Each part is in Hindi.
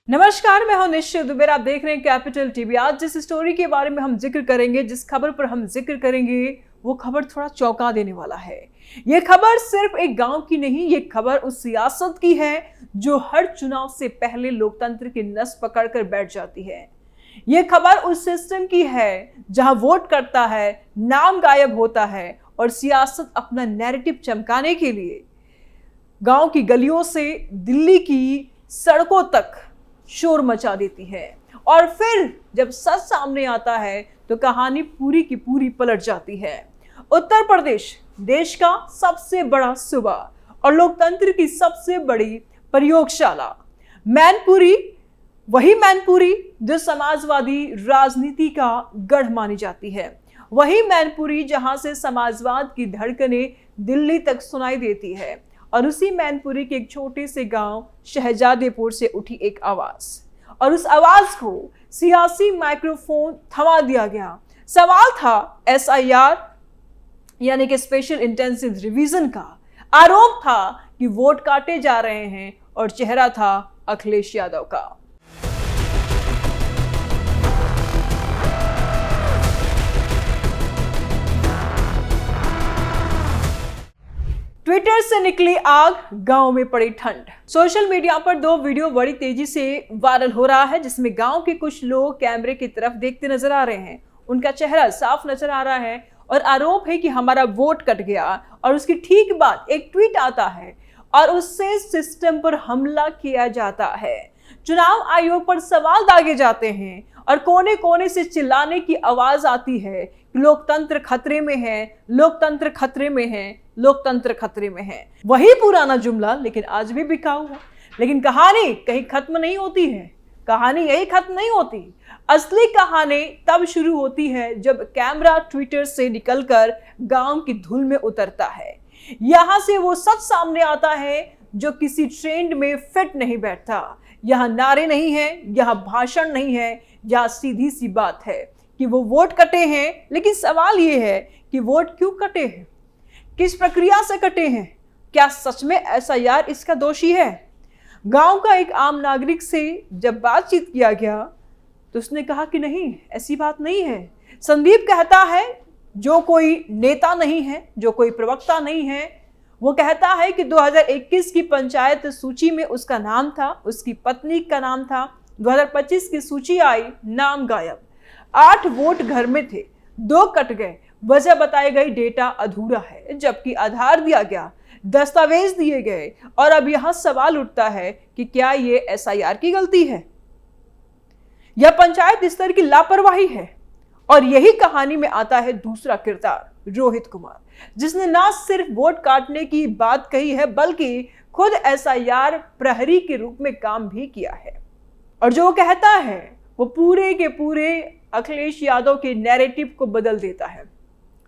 नमस्कार, मैं हूं निश्चित दुबे। आप देख रहे हैं कैपिटल टीवी। आज जिस स्टोरी के बारे में हम जिक्र करेंगे, जिस खबर पर हम जिक्र करेंगे, वो खबर थोड़ा चौंका देने वाला है। ये खबर सिर्फ एक गांव की नहीं, ये खबर उस सियासत की है जो हर चुनाव से पहले लोकतंत्र की नस पकड़कर बैठ जाती है। ये खबर उस सिस्टम की है जहां वोट करता है, नाम गायब होता है और सियासत अपना नैरेटिव चमकाने के लिए गांव की गलियों से दिल्ली की सड़कों तक शोर मचा देती है। और फिर जब सच सामने आता है तो कहानी पूरी की पूरी पलट जाती है। उत्तर प्रदेश देश का सबसे बड़ा सूबा और लोकतंत्र की सबसे बड़ी प्रयोगशाला मैनपुरी, वही मैनपुरी जो समाजवादी राजनीति का गढ़ मानी जाती है, वही मैनपुरी जहां से समाजवाद की धड़कनें दिल्ली तक सुनाई देती है। और उसी मैनपुरी के एक छोटे से गांव शहजादेपुर से उठी एक आवाज, और उस आवाज को सियासी माइक्रोफोन थमा दिया गया। सवाल था SIR यानी कि स्पेशल इंटेंसिव रिवीजन का। आरोप था कि वोट काटे जा रहे हैं और चेहरा था अखिलेश यादव का। ट्विटर से निकली आग, गांव में पड़ी ठंड। सोशल मीडिया पर दो वीडियो बड़ी तेजी से वायरल हो रहा है, जिसमें गांव के कुछ लोग कैमरे की तरफ देखते नजर आ रहे हैं। उनका चेहरा साफ नजर आ रहा है और आरोप है कि हमारा वोट कट गया। और उसकी ठीक बाद एक ट्वीट आता है और उससे सिस्टम पर हमला किया जाता है। चुनाव आयोग पर सवाल दागे जाते हैं और कोने कोने से चिल्लाने की आवाज आती है कि लोकतंत्र खतरे में है, लोकतंत्र खतरे में है, लोकतंत्र खतरे में है। वही पुराना जुमला लेकिन आज भी बिकाऊ है। लेकिन कहानी कहीं खत्म नहीं होती है। कहानी यही खत्म नहीं होती। असली कहानी तब शुरू होती है जब कैमरा ट्विटर से निकलकर गांव की धूल में उतरता है। यहां से वो सच सामने आता है जो किसी ट्रेंड में फिट नहीं बैठता। यहाँ नारे नहीं है, यहाँ भाषण नहीं है, यहाँ सीधी सी बात है कि वो वोट कटे हैं। लेकिन सवाल ये है कि वोट क्यों कटे हैं, किस प्रक्रिया से कटे हैं, क्या सच में SIR इसका दोषी है? गांव का एक आम नागरिक से जब बातचीत किया गया तो उसने कहा कि नहीं, ऐसी बात नहीं है। संदीप कहता है, जो कोई नेता नहीं है, जो कोई प्रवक्ता नहीं है, वो कहता है कि 2021 की पंचायत सूची में उसका नाम था, उसकी पत्नी का नाम था। 2025 की सूची आई, नाम गायब। 8 वोट घर में थे, 2 कट गए। वजह बताई गई, डेटा अधूरा है, जबकि आधार दिया गया, दस्तावेज दिए गए। और अब यहां सवाल उठता है कि क्या ये SIR की गलती है या पंचायत स्तर की लापरवाही है? और यही कहानी में आता है दूसरा किरदार, रोहित कुमार, जिसने ना सिर्फ वोट काटने की बात कही है बल्कि खुद SIR प्रहरी के रूप में काम भी किया है। और जो कहता है वो पूरे के पूरे अखिलेश यादव के नैरेटिव को बदल देता है,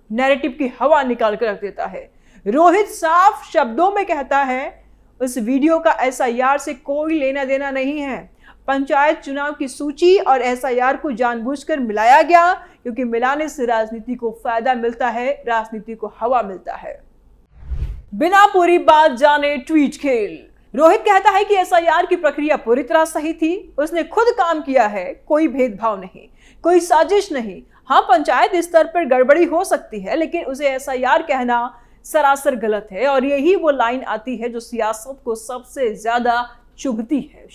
नैरेटिव की हवा निकाल कर रख देता है। रोहित साफ शब्दों में कहता है, उस वीडियो का SIR से कोई लेना देना नहीं है। पंचायत चुनाव की सूची और SIR को जानबूझकर मिलाया गया, क्योंकि मिलाने से राजनीति को फायदा मिलता है, राजनीति को हवा मिलता है। बिना पूरी बात जाने ट्वीट खेल। रोहित कहता है कि SIR की प्रक्रिया पूरी तरह सही थी, उसने खुद काम किया है, कोई भेदभाव नहीं, कोई साजिश नहीं। हाँ, पंचायत स्तर पर गड़बड़ी हो सकती है, लेकिन उसे SIR कहना सरासर गलत है। और यही वो लाइन आती है जो सियासत को सबसे ज्यादा चुभती है।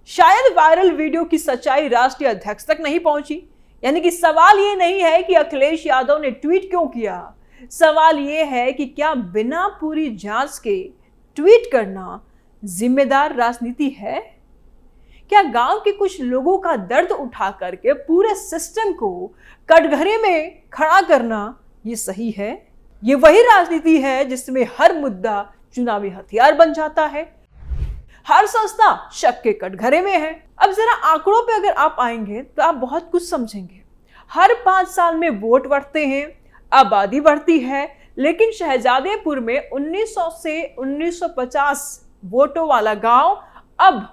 शायद वायरल वीडियो की सच्चाई राष्ट्रीय अध्यक्ष तक नहीं पहुंची। यानी कि सवाल ये नहीं है कि अखिलेश यादव ने ट्वीट क्यों किया, सवाल ये है कि क्या बिना पूरी जांच के ट्वीट करना जिम्मेदार राजनीति है? क्या गांव के कुछ लोगों का दर्द उठा करके पूरे सिस्टम को कटघरे में खड़ा करना ये सही है? ये वही राजनीति है जिसमें हर मुद्दा चुनावी हथियार बन जाता है, हर संस्था शक के कटघरे में है। अब जरा आंकड़ों पे अगर आप आएंगे तो आप बहुत कुछ समझेंगे। हर 5 साल में वोट बढ़ते हैं, आबादी बढ़ती है, लेकिन शहजादेपुर में 1900 से 1950 वोटों वाला गांव अब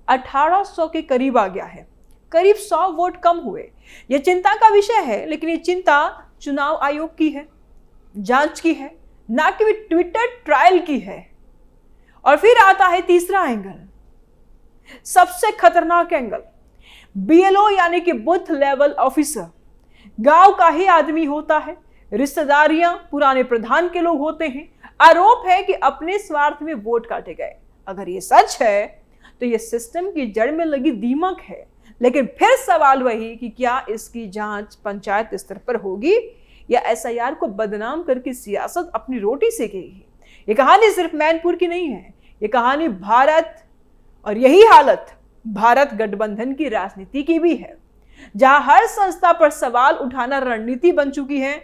1800 के करीब आ गया है। करीब 100 वोट कम हुए। यह चिंता का विषय है, लेकिन ये चिंता चुनाव आयोग की है, जांच की है, ना कि ट्विटर ट्रायल की है। और फिर आता है तीसरा एंगल, सबसे खतरनाक एंगल, BLO यानी कि बूथ लेवल ऑफिसर गांव का ही आदमी होता है, रिश्तेदारियां पुराने प्रधान के लोग होते हैं। आरोप है कि अपने स्वार्थ में वोट काटे गए। अगर ये सच है तो ये सिस्टम की जड़ में लगी दीमक है। लेकिन फिर सवाल वही कि क्या इसकी जांच पंचायत स्तर पर होगी या SIR को बदनाम करके सियासत अपनी रोटी सेकेगी। ये कहानी सिर्फ मैनपुर की नहीं है, ये कहानी भारत और यही हालत भारत गठबंधन की राजनीति की भी है, जहां हर संस्था पर सवाल उठाना रणनीति बन चुकी है।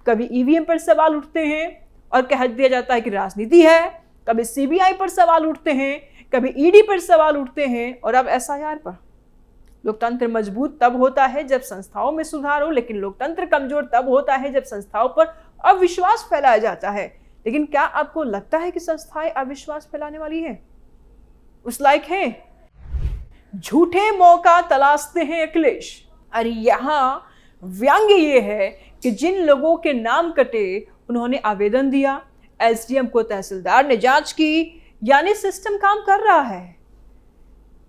कभी EVM पर सवाल उठते हैं और कह दिया जाता है कि राजनीति है, कभी CBI पर सवाल उठते हैं, कभी ED पर सवाल उठते हैं और अब SIR पर। लोकतंत्र मजबूत तब होता है जब संस्थाओं में सुधार हो, लेकिन लोकतंत्र कमजोर तब होता है जब संस्थाओं पर अविश्वास फैलाया जाता है। लेकिन क्या आपको लगता है कि संस्थाएं अविश्वास फैलाने वाली है, उस लायक है? झूठे मौका तलाशते हैं अखिलेश। अरे यहां व्यंग्य ये है कि जिन लोगों के नाम कटे उन्होंने आवेदन दिया, SDM को तहसीलदार ने जांच की, यानी सिस्टम काम कर रहा है,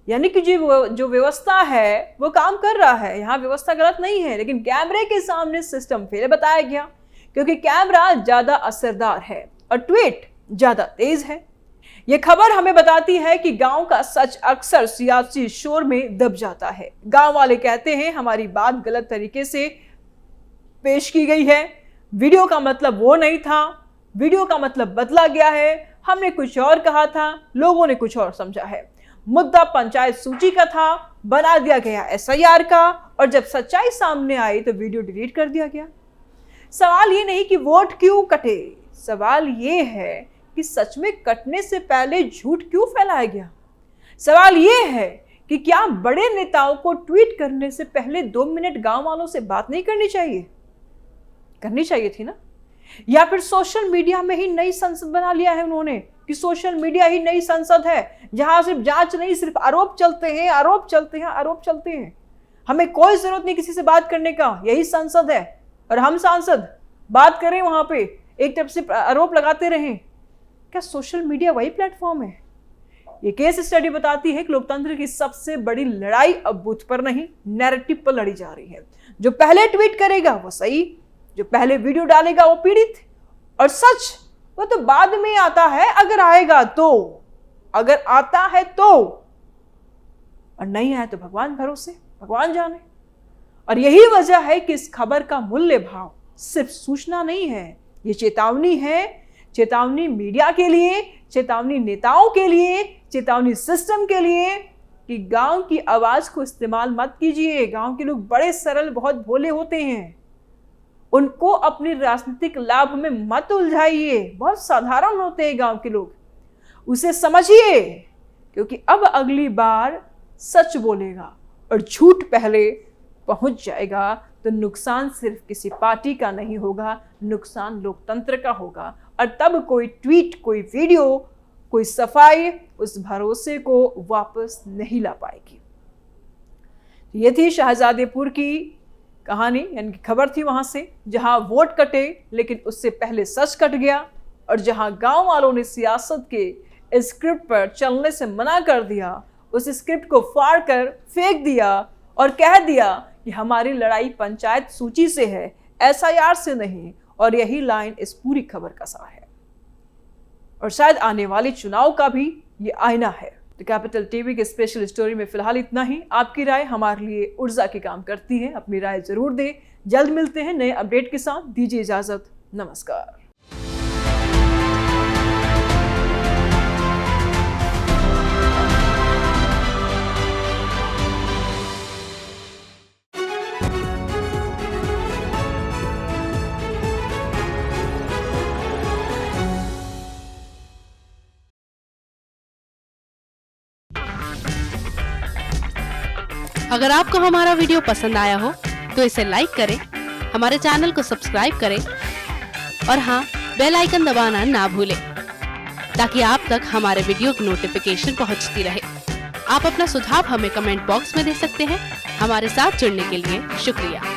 यानी कि जो व्यवस्था है वो काम कर रहा है। यहाँ व्यवस्था गलत नहीं है, लेकिन कैमरे के सामने सिस्टम फेल बताया गया क्योंकि कैमरा ज्यादा असरदार है और ट्वीट ज्यादा तेज है। ये खबर हमें बताती है कि गांव का सच अक्सर सियासी शोर में दब जाता है। गांव वाले कहते हैं हमारी बात गलत तरीके से पेश की गई है, वीडियो का मतलब वो नहीं था, वीडियो का मतलब बदला गया है, हमने कुछ और कहा था, लोगों ने कुछ और समझा है। मुद्दा पंचायत सूची का था, बना दिया गया SIR का, और जब सच्चाई सामने आई तो वीडियो डिलीट कर दिया गया। सवाल ये नहीं कि वोट क्यों कटे, सवाल ये है कि सच में कटने से पहले झूठ क्यों फैलाया गया। सवाल ये है कि क्या बड़े नेताओं को ट्वीट करने से पहले 2 मिनट गांव वालों से बात नहीं करनी चाहिए? करनी चाहिए थी ना। या फिर सोशल मीडिया में ही नई संसद बना लिया है उन्होंने कि सोशल मीडिया ही नई संसद है, जहां सिर्फ जांच नहीं, सिर्फ आरोप चलते हैं, आरोप चलते हैं, आरोप चलते हैं। हमें कोई जरूरत नहीं किसी से बात करने का, यही संसद है और हम सांसद बात करें वहां पे, एक तरफ से आरोप लगाते रहें। क्या सोशल मीडिया वही प्लेटफॉर्म है? ये केस स्टडी बताती है कि लोकतंत्र की सबसे बड़ी लड़ाई अब बूथ पर नहीं, नैरेटिव पर लड़ी जा रही है। जो पहले ट्वीट करेगा वो सही, जो पहले वीडियो डालेगा वो पीड़ित, और सच वो तो बाद में आता है, अगर आएगा तो, अगर आता है तो, और नहीं आया तो भगवान भरोसे, भगवान जाने। और यही वजह है कि इस खबर का मूल्य भाव सिर्फ सूचना नहीं है, ये चेतावनी है। चेतावनी मीडिया के लिए, चेतावनी नेताओं के लिए, चेतावनी सिस्टम के लिए कि गांव की आवाज को इस्तेमाल मत कीजिए। गांव के लोग बड़े सरल, बहुत भोले होते हैं, उनको अपने राजनीतिक लाभ में मत उलझाइए। बहुत साधारण होते हैं गांव के लोग, उसे समझिए, क्योंकि अब अगली बार सच बोलेगा और झूठ पहले पहुंच जाएगा तो नुकसान सिर्फ किसी पार्टी का नहीं होगा, नुकसान लोकतंत्र का होगा। और तब कोई ट्वीट, कोई वीडियो, कोई सफाई उस भरोसे को वापस नहीं ला पाएगी। ये थी शाहजादेपुर की कहानी, यानी कि खबर थी वहां से, जहां वोट कटे लेकिन उससे पहले सच कट गया, और जहां गांव वालों ने सियासत के स्क्रिप्ट पर चलने से मना कर दिया, उस स्क्रिप्ट को फाड़ कर फेंक दिया और कह दिया कि हमारी लड़ाई पंचायत सूची से है, SIR से नहीं। और यही लाइन इस पूरी खबर का सार है, और शायद आने वाले चुनाव का भी ये आईना है। तो कैपिटल टीवी के स्पेशल स्टोरी में फिलहाल इतना ही। आपकी राय हमारे लिए ऊर्जा की काम करती है, अपनी राय जरूर दें। जल्द मिलते हैं नए अपडेट के साथ, दीजिए इजाजत, नमस्कार। अगर आपको हमारा वीडियो पसंद आया हो तो इसे लाइक करें, हमारे चैनल को सब्सक्राइब करें और हाँ, बेल आइकन दबाना ना भूलें ताकि आप तक हमारे वीडियो की नोटिफिकेशन पहुंचती रहे। आप अपना सुझाव हमें कमेंट बॉक्स में दे सकते हैं। हमारे साथ जुड़ने के लिए शुक्रिया।